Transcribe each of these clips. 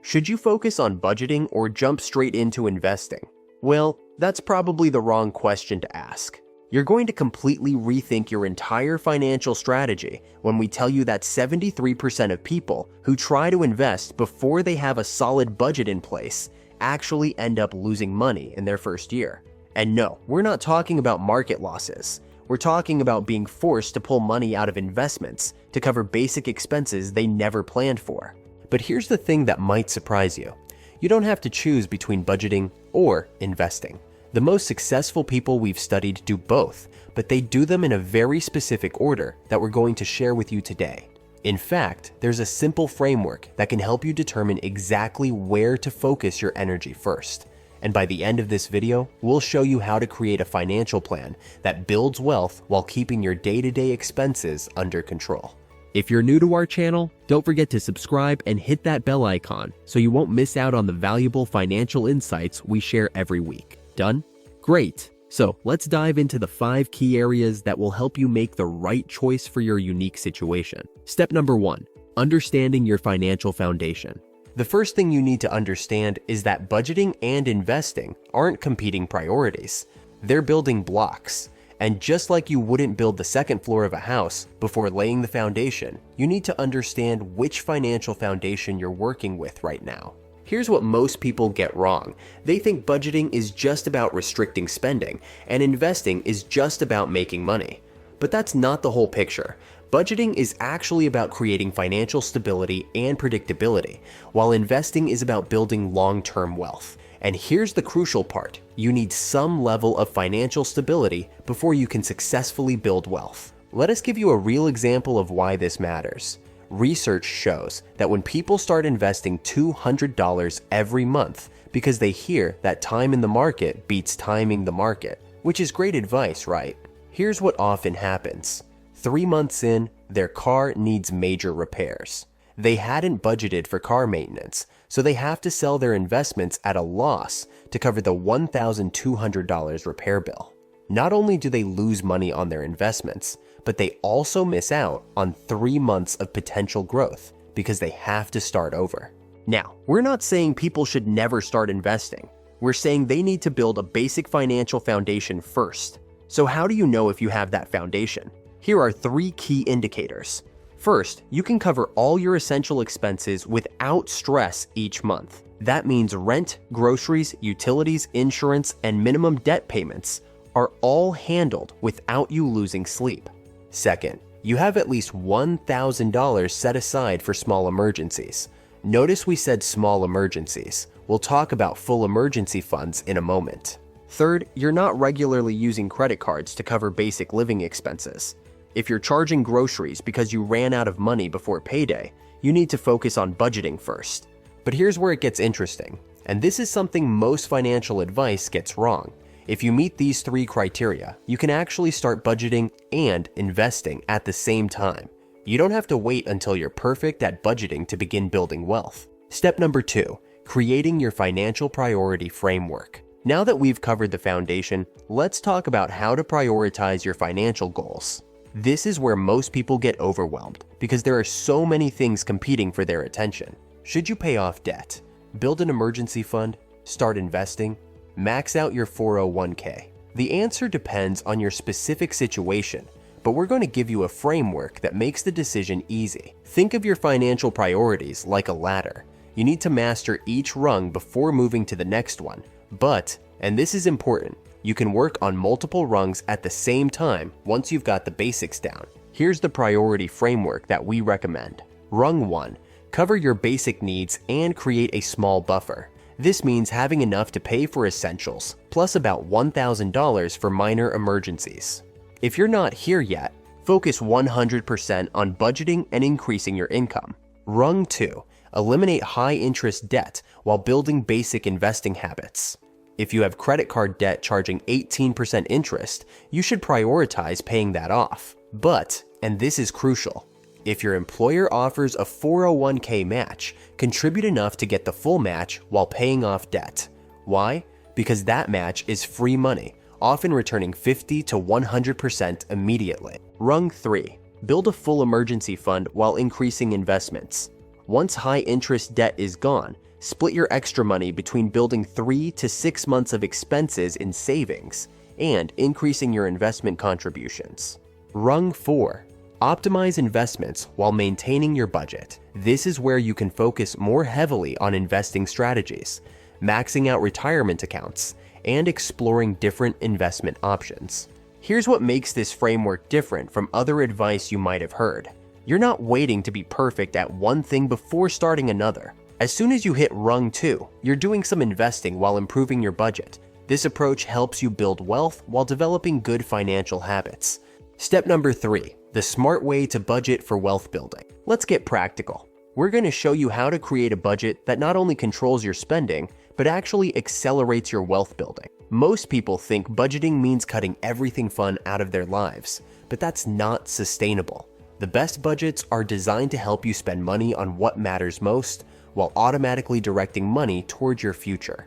Should you focus on budgeting or jump straight into investing? Well, that's probably the wrong question to ask. You're going to completely rethink your entire financial strategy when we tell you that 73% of people who try to invest before they have a solid budget in place actually end up losing money in their first year. And no, we're not talking about market losses. We're talking about being forced to pull money out of investments to cover basic expenses they never planned for. But here's the thing that might surprise you. You don't have to choose between budgeting or investing. The most successful people we've studied do both, but they do them in a very specific order that we're going to share with you today. In fact, there's a simple framework that can help you determine exactly where to focus your energy first. And by the end of this video, we'll show you how to create a financial plan that builds wealth while keeping your day-to-day expenses under control. If you're new to our channel, don't forget to subscribe and hit that bell icon so you won't miss out on the valuable financial insights we share every week. Done? Great! So let's dive into the 5 key areas that will help you make the right choice for your unique situation. Step number 1, understanding your financial foundation. The first thing you need to understand is that budgeting and investing aren't competing priorities. They're building blocks. And just like you wouldn't build the second floor of a house before laying the foundation, you need to understand which financial foundation you're working with right now. Here's what most people get wrong. They think budgeting is just about restricting spending, and investing is just about making money. But that's not the whole picture. Budgeting is actually about creating financial stability and predictability, while investing is about building long-term wealth. And here's the crucial part. You need some level of financial stability before you can successfully build wealth. Let us give you a real example of why this matters. Research shows that when people start investing $200 every month because they hear that time in the market beats timing the market, which is great advice, right? Here's what often happens. 3 months in, their car needs major repairs. They hadn't budgeted for car maintenance, so they have to sell their investments at a loss to cover the $1,200 repair bill. Not only do they lose money on their investments, but they also miss out on 3 months of potential growth because they have to start over. Now, we're not saying people should never start investing. We're saying they need to build a basic financial foundation first. So how do you know if you have that foundation? Here are 3 key indicators. First, you can cover all your essential expenses without stress each month. That means rent, groceries, utilities, insurance, and minimum debt payments are all handled without you losing sleep. Second, you have at least $1,000 set aside for small emergencies. Notice we said small emergencies. We'll talk about full emergency funds in a moment. Third, you're not regularly using credit cards to cover basic living expenses. If you're charging groceries because you ran out of money before payday, you need to focus on budgeting first. But here's where it gets interesting, and this is something most financial advice gets wrong. If you meet these 3 criteria, you can actually start budgeting and investing at the same time. You don't have to wait until you're perfect at budgeting to begin building wealth. Step number 2, creating your financial priority framework. Now that we've covered the foundation, let's talk about how to prioritize your financial goals. This is where most people get overwhelmed because there are so many things competing for their attention. Should you pay off debt, build an emergency fund, start investing, max out your 401k? The answer depends on your specific situation, but we're going to give you a framework that makes the decision easy. Think of your financial priorities like a ladder. You need to master each rung before moving to the next one. But, and this is important, you can work on multiple rungs at the same time once you've got the basics down. Here's the priority framework that we recommend. Rung 1, cover your basic needs and create a small buffer. This means having enough to pay for essentials, plus about $1,000 for minor emergencies. If you're not here yet, focus 100% on budgeting and increasing your income. Rung 2, eliminate high-interest debt while building basic investing habits. If you have credit card debt charging 18% interest, you should prioritize paying that off. But, and this is crucial, if your employer offers a 401k match, contribute enough to get the full match while paying off debt. Why? Because that match is free money, often returning 50 to 100% immediately. Rung 3, build a full emergency fund while increasing investments. Once high-interest debt is gone, Split your extra money between building 3 to 6 months of expenses in savings and increasing your investment contributions. Rung 4. Optimize investments while maintaining your budget. This is where you can focus more heavily on investing strategies, maxing out retirement accounts, and exploring different investment options. Here's what makes this framework different from other advice you might have heard. You're not waiting to be perfect at one thing before starting another. As soon as you hit rung 2, you're doing some investing while improving your budget. This approach helps you build wealth while developing good financial habits. Step number 3, the smart way to budget for wealth building. Let's get practical. We're going to show you how to create a budget that not only controls your spending, but actually accelerates your wealth building. Most people think budgeting means cutting everything fun out of their lives, but that's not sustainable. The best budgets are designed to help you spend money on what matters most, while automatically directing money towards your future.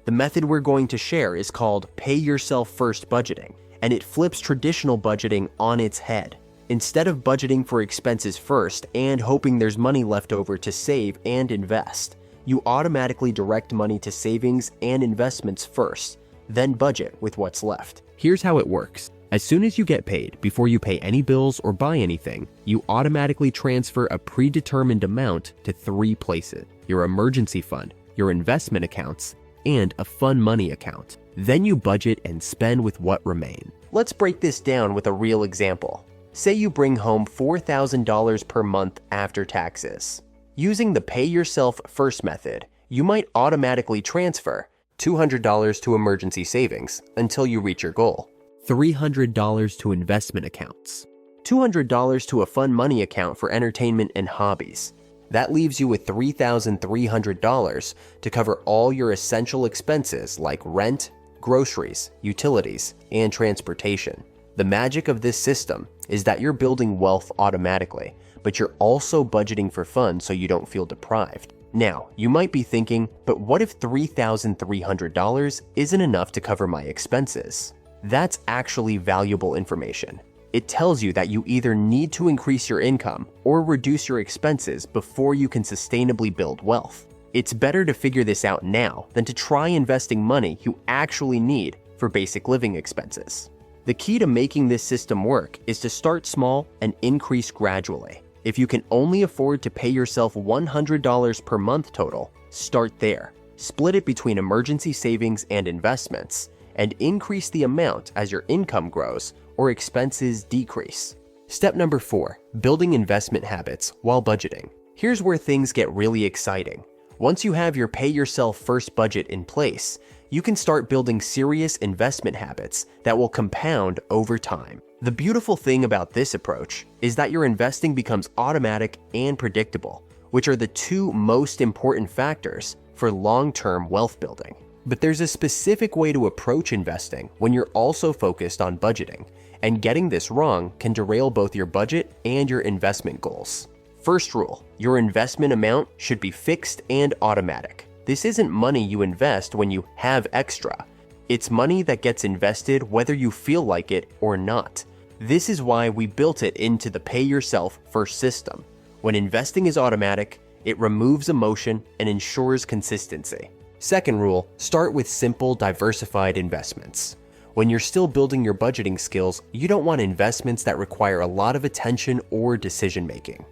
The method we're going to share is called Pay Yourself First budgeting, and it flips traditional budgeting on its head. Instead of budgeting for expenses first and hoping there's money left over to save and invest, you automatically direct money to savings and investments first, then budget with what's left. Here's how it works. As soon as you get paid, before you pay any bills or buy anything, you automatically transfer a predetermined amount to 3 places: your emergency fund, your investment accounts, and a fun money account. Then you budget and spend with what remains. Let's break this down with a real example. Say you bring home $4,000 per month after taxes. Using the Pay Yourself First method, you might automatically transfer $200 to emergency savings until you reach your goal, $300 to investment accounts, $200 to a fun money account for entertainment and hobbies. That leaves you with $3,300 to cover all your essential expenses like rent, groceries, utilities, and transportation. The magic of this system is that you're building wealth automatically, but you're also budgeting for fun so you don't feel deprived. Now, you might be thinking, but what if $3,300 isn't enough to cover my expenses? That's actually valuable information. It tells you that you either need to increase your income or reduce your expenses before you can sustainably build wealth. It's better to figure this out now than to try investing money you actually need for basic living expenses. The key to making this system work is to start small and increase gradually. If you can only afford to pay yourself $100 per month total, start there. Split it between emergency savings and investments, and increase the amount as your income grows or expenses decrease. Step number 4, building investment habits while budgeting. Here's where things get really exciting. Once you have your Pay Yourself First budget in place, you can start building serious investment habits that will compound over time. The beautiful thing about this approach is that your investing becomes automatic and predictable, which are the 2 most important factors for long-term wealth building. But there's a specific way to approach investing when you're also focused on budgeting, and getting this wrong can derail both your budget and your investment goals. First rule, your investment amount should be fixed and automatic. This isn't money you invest when you have extra. It's money that gets invested whether you feel like it or not. This is why we built it into the Pay Yourself First system. When investing is automatic, it removes emotion and ensures consistency. Second rule, start with simple, diversified investments. When you're still building your budgeting skills, you don't want investments that require a lot of attention or decision-making.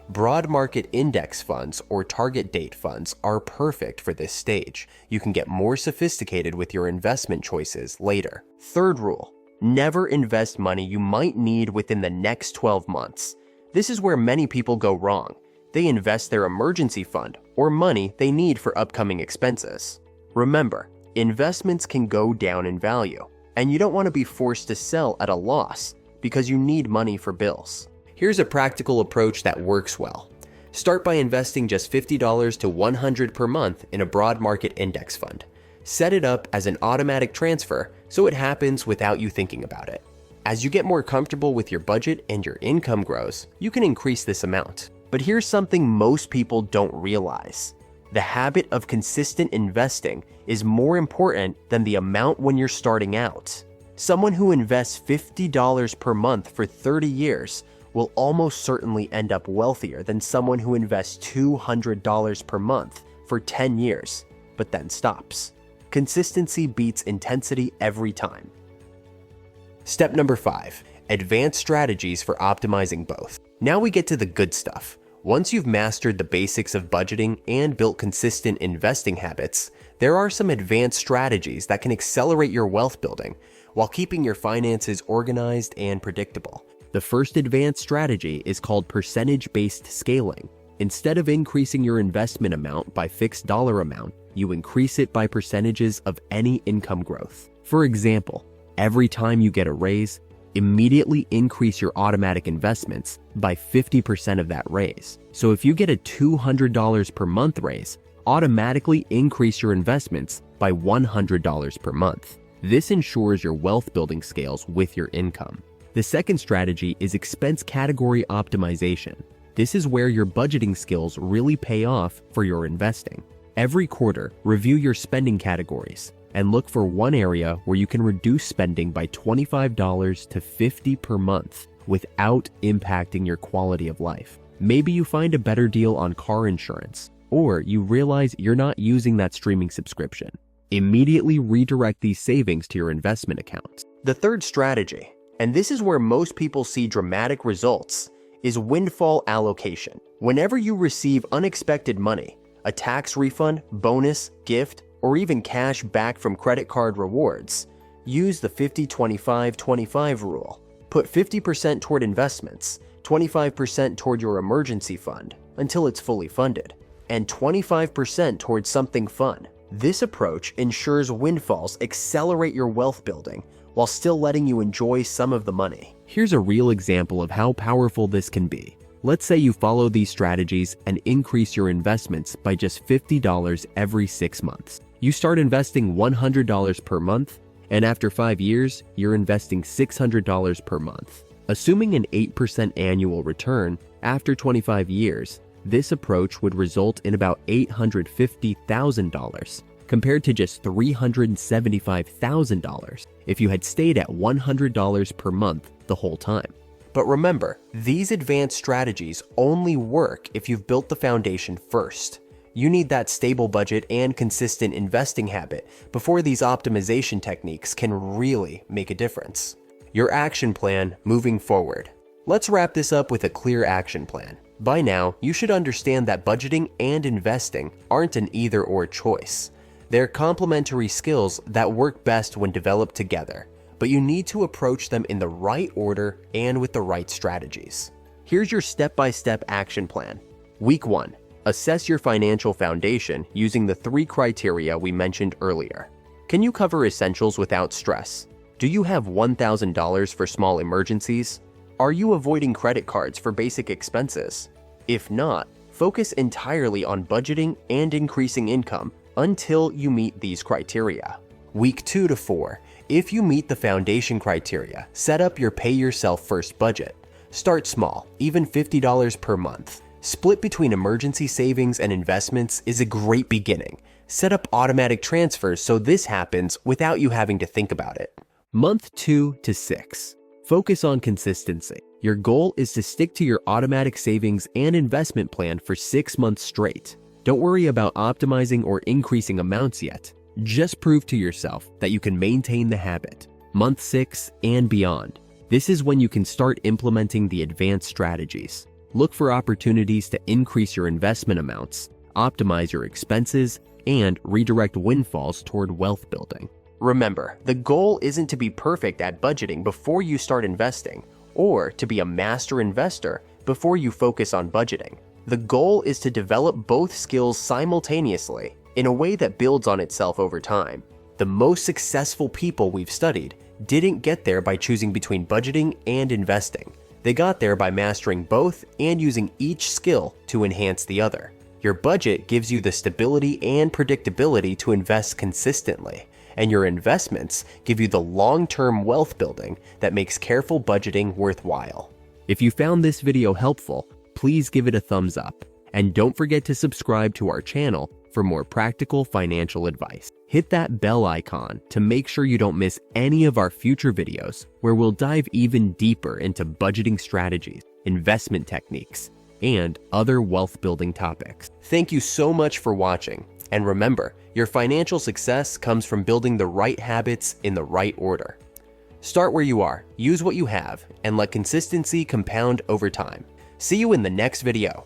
Broad market index funds or target date funds are perfect for this stage. You can get more sophisticated with your investment choices later. Third rule, never invest money you might need within the next 12 months. This is where many people go wrong. They invest their emergency fund or money they need for upcoming expenses. Remember, investments can go down in value, and you don't want to be forced to sell at a loss because you need money for bills. Here's a practical approach that works well. Start by investing just $50 to $100 per month in a broad market index fund. Set it up as an automatic transfer so it happens without you thinking about it. As you get more comfortable with your budget and your income grows, you can increase this amount. But here's something most people don't realize. The habit of consistent investing is more important than the amount when you're starting out. Someone who invests $50 per month for 30 years will almost certainly end up wealthier than someone who invests $200 per month for 10 years, but then stops. Consistency beats intensity every time. Step number 5. Advanced strategies for optimizing both. Now we get to the good stuff. Once you've mastered the basics of budgeting and built consistent investing habits, there are some advanced strategies that can accelerate your wealth building while keeping your finances organized and predictable. The first advanced strategy is called percentage-based scaling. Instead of increasing your investment amount by fixed dollar amount, you increase it by percentages of any income growth. For example, every time you get a raise, immediately increase your automatic investments by 50% of that raise. So if you get a $200 per month raise, automatically increase your investments by $100 per month. This ensures your wealth building scales with your income. The second strategy is expense category optimization. This is where your budgeting skills really pay off for your investing. Every quarter, review your spending categories and look for one area where you can reduce spending by $25 to $50 per month without impacting your quality of life. Maybe you find a better deal on car insurance, or you realize you're not using that streaming subscription. Immediately redirect these savings to your investment accounts. The third strategy, and this is where most people see dramatic results, is windfall allocation. Whenever you receive unexpected money, a tax refund, bonus, gift, or even cash back from credit card rewards, use the 50-25-25 rule. Put 50% toward investments, 25% toward your emergency fund until it's fully funded, and 25% towards something fun. This approach ensures windfalls accelerate your wealth building while still letting you enjoy some of the money. Here's a real example of how powerful this can be. Let's say you follow these strategies and increase your investments by just $50 every 6 months. You start investing $100 per month, and after 5 years, you're investing $600 per month. Assuming an 8% annual return, after 25 years, this approach would result in about $850,000, compared to just $375,000 if you had stayed at $100 per month the whole time. But remember, these advanced strategies only work if you've built the foundation first. You need that stable budget and consistent investing habit before these optimization techniques can really make a difference. Your action plan moving forward. Let's wrap this up with a clear action plan. By now, you should understand that budgeting and investing aren't an either-or choice. They're complementary skills that work best when developed together, but you need to approach them in the right order and with the right strategies. Here's your step-by-step action plan. Week 1. Assess your financial foundation using the 3 criteria we mentioned earlier. Can you cover essentials without stress? Do you have $1,000 for small emergencies? Are you avoiding credit cards for basic expenses? If not, focus entirely on budgeting and increasing income until you meet these criteria. Week 2 to 4. If you meet the foundation criteria, set up your pay yourself first budget. Start small, even $50 per month. Split between emergency savings and investments is a great beginning. Set up automatic transfers so this happens without you having to think about it. Month 2 to 6. Focus on consistency. Your goal is to stick to your automatic savings and investment plan for 6 months straight. Don't worry about optimizing or increasing amounts yet. Just prove to yourself that you can maintain the habit. Month 6 and beyond. This is when you can start implementing the advanced strategies. Look for opportunities to increase your investment amounts, optimize your expenses, and redirect windfalls toward wealth building. Remember, the goal isn't to be perfect at budgeting before you start investing, or to be a master investor before you focus on budgeting. The goal is to develop both skills simultaneously in a way that builds on itself over time. The most successful people we've studied didn't get there by choosing between budgeting and investing. They got there by mastering both and using each skill to enhance the other. Your budget gives you the stability and predictability to invest consistently, and your investments give you the long-term wealth building that makes careful budgeting worthwhile. If you found this video helpful, please give it a thumbs up, and don't forget to subscribe to our channel for more practical financial advice. Hit that bell icon to make sure you don't miss any of our future videos where we'll dive even deeper into budgeting strategies, investment techniques, and other wealth-building topics. Thank you so much for watching, and remember, your financial success comes from building the right habits in the right order. Start where you are, use what you have, and let consistency compound over time. See you in the next video.